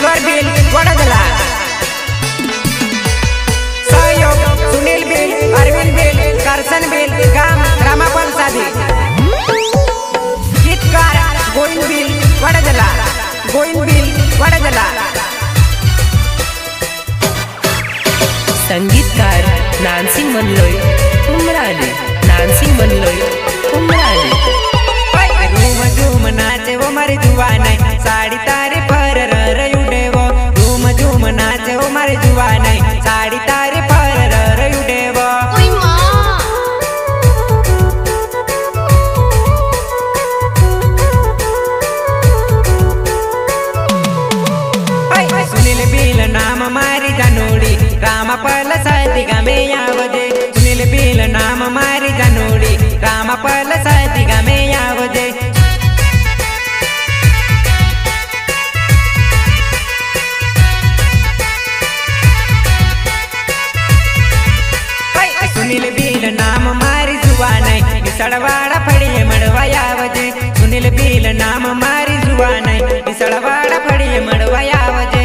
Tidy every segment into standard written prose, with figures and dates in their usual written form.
ईश्वर bill Vadodara, सहयोग Sunil bill, Arvind bill, करसन bill, गाम रामापल साधी, गीतकार गोविंद बिल वडोदरा, गोविंद बिल वडोदरा, संगीतकार नानसिंग मनलोय उमराली, नानसिंग मनलोय उमराली। रूम झूम नाचे वो मारी जुआ नहीं, साड़ी तारी पर रर उड़े वो। रूम झूम नाचे वो मारी जुआ नहीं, साड़ी तारी पर रर उड़े वो। सुनील बिल नाम मारी जानोड़ी, रामापल साधी गामे यावजे। सुनील बिल नाम मारी जानोड़ी, रामापल साधी गामे यावजे। सुनील बिल नाम मारी जुआ नहीं, मिसड़वाड़ा फड़िए मड़वा यावजे। सुनील बिल नाम मारी जुआ नहीं, मिसड़वाड़ा फड़िए मड़वा यावजे।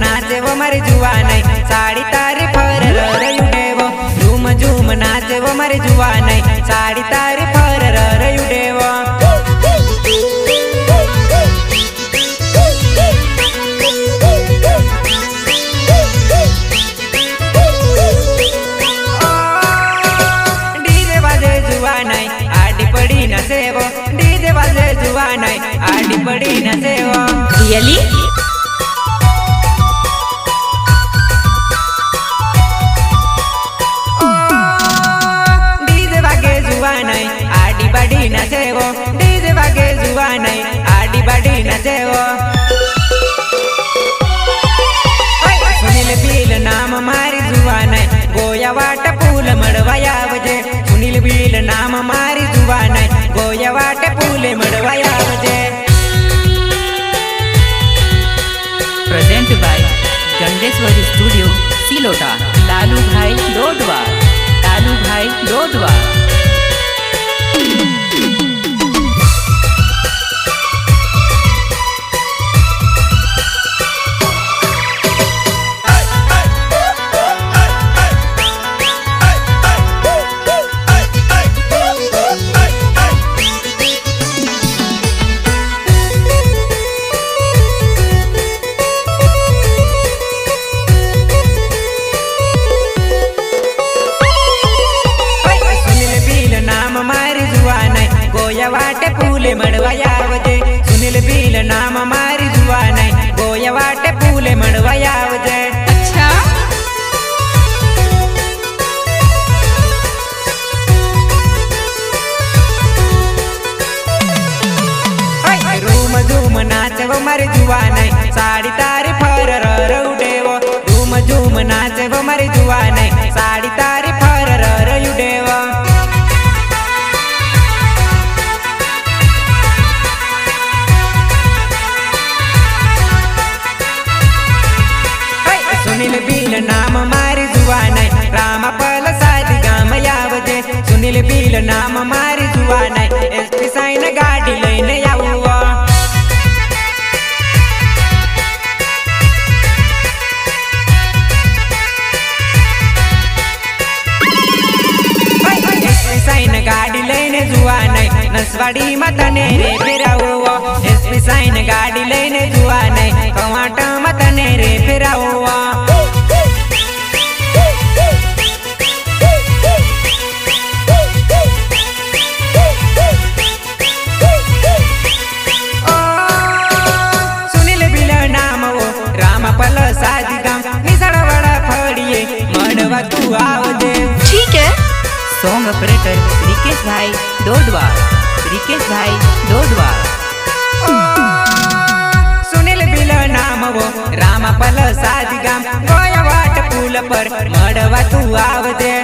नाचे वो मर जुआ नहीं, साड़ी तारी फर रर उड़े वो। झूम झूम नाचे वो मर जुआ नहीं, साड़ी तारी फर रर उड़े वो। डीजे बाजे जुआ नहीं, आड़ी पड़ी न सेवो। डीजे बाजे जुआ नहीं, आड़ी पड़ी न सेवो। रियली नहीं, आड़ी बड़ी नचेवो। डीजे बागे जुआ नहीं, आड़ी बड़ी नचेवो। सुनील बिल नाम मारी जुआ नहीं, गोया वाट फूल मड़वाया वजे। सुनील बिल नाम मारी जुआ नहीं, गोया वाट फूल मड़वाया वजे। Present by Gandeshwari studio Silota, Lalu भाई डोडवा, लालू भाई डोडवा। वाटे फूले मड़वाया वजे। सुनील बिल नाम मारी जुआ नहीं, गोया वाटे फूले मड़वाया वजे। अच्छा रूम झूम नाचे वो मारी जुआ नहीं, साड़ी तारी फर रर उड़े वो। रूम झूम नाचे वो मारी जुआ नहीं, साड़ी तारी फर रर उड़े वो। सुनील बिल नाम मारी जुआ नहीं, रामापल साधी गाम यावजे। सुनील बिल नाम मारी जुआ नहीं, एसपी साइन गाड़ी लईने यावुआ। एसपी साइन गाड़ी लईने जुआ नहीं, नसवाड़ी मतने रे फिरावुआ। एसपी साइन गाड़ी लईने जुआ नहीं, कवाटा मतने रे फिरावुआ। साधी गाम मिसड़वाड़ा फड़िए मड़वा तू आवजे। ठीक है। सॉन्ग ऑपरेटर रिकेश भाई डोडवा, रिकेश भाई डोडवा। सुनील बिल नाम वो, रामापल साधी गाम गोया वाट पुल पर मड़वा तू आवजे।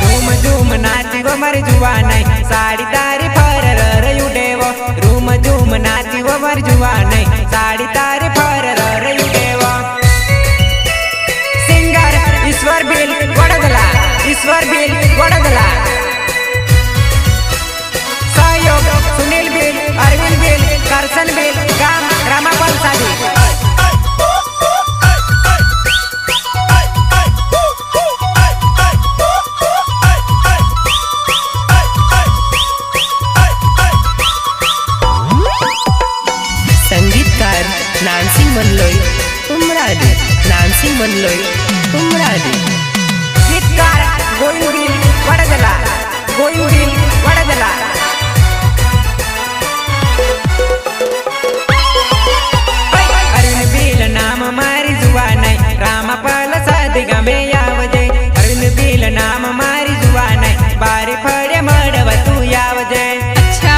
रूम झूम नाची वो मर जुआ नहीं, साड़ी तारी फर रर उड़े वो। रूम झूम नाची वो मर जुआ नहीं, साड़ी तारी फर रर उड़े वो। म्हणलोय कुमराली गीतकार गोविंद वडदला गोविंद वडदला अरुण बिल नाम मारी जुवा नाही रामा पल साधी गमे यावजे अरुण बिल नाम मारी जुवा नाही बारी फळे मडव तू यावजे अच्छा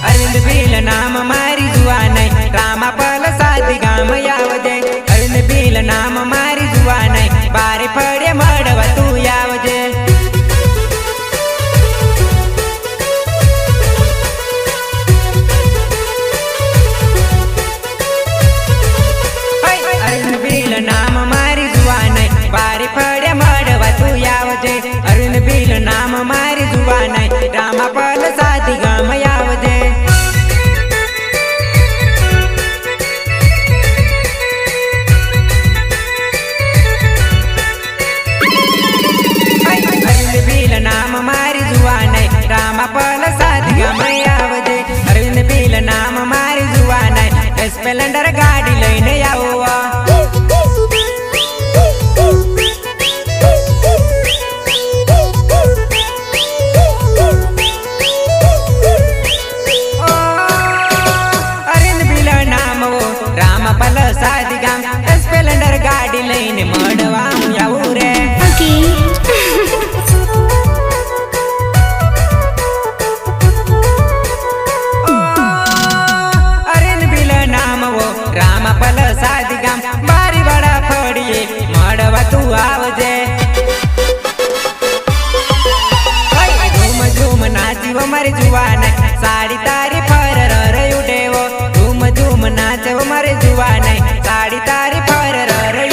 अरुण बिल नाम मारी जुवा नाही रामा पल साधी गाम यावजे अरुण बिल नाम मारी जुवा नाही बारी फळे मडव तू यावजे अरुण बिल नाम मारी जुवा नाही बारी फळे मडव तू यावजे अरुण बिल नाम मारी जुवा नाही रामा पल साधी गाम यावजे अरुण बिल नाम मारी जुवा नाही रामा पल साधी गाम यावजे अरुण बिल नाम मारी जुवा नाही स्प्लेंडर गाडी लईने याववा पल साधी गाम स्प्लेंडर गाडी लईने मडवा याऊ रे अरुण बिल नाम वो राम पल साधी गाम बारी बड़ा फड़िए मडवा तू आवजे झूम झूम नाची वो मर जुआ नहीं साड़ी तारी फर उडेवो झूम झूम नाच वो मर जुआ नहीं साड़ी तारी फर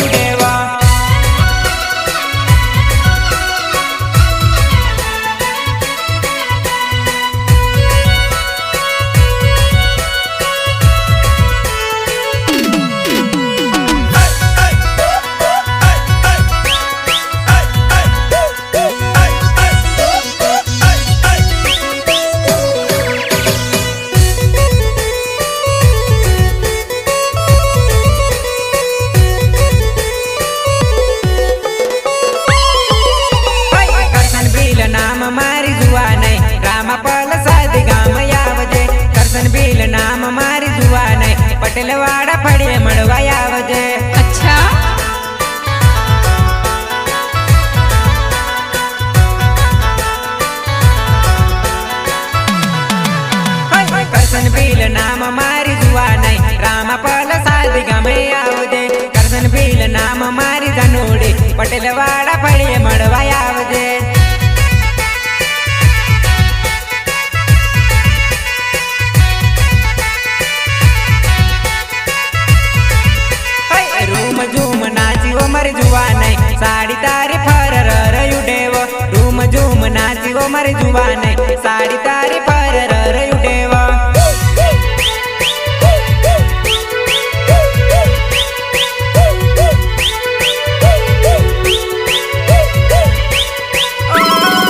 उडेवो नाम मारी जुआ नहीं रामा पल साधी गाम यावजे करसन बिल नाम मारी जुआ नहीं पटेल वाड़ा फड़े मड़वा यावजे अच्छा करसन बिल नाम मारी जुआ नहीं रामा पल साधी गाम यावजे करसन बिल नाम मारी धनोड़ी पटेल वाड़ा फड़े मड़वा यावजे रूम झूम नाची वो मर जुआ नहीं साड़ी तारी फर उडेवो रूम झूम नाची वो मर जुआ नहीं साड़ी तारी फर उडेवो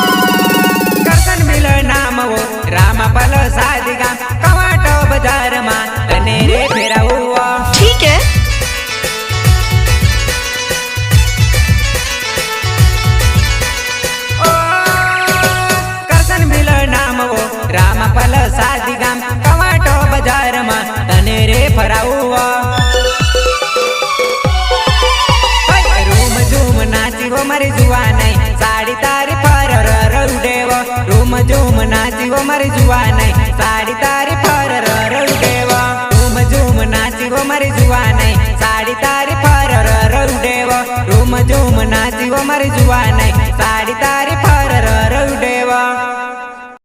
करसन बिल नाम वो रामा पल साधी गाम कवाटो बाजार मा तने रे फेरा हुआ ठीक है रामा पल साधी गाम कवाटो बाजार मा तने रे फराऊवा रूम झूम नाची वो मर जुआ नहीं साड़ी तारी फर उडेवो रूम झूम नाची वो मर जुआ नहीं साड़ी तारी फर उडेवो रूम झूम नाची वो मर जुआ नहीं साड़ी तारी फर उडेवो रूम झूम नाची वो मर जुआ नहीं साड़ी तारी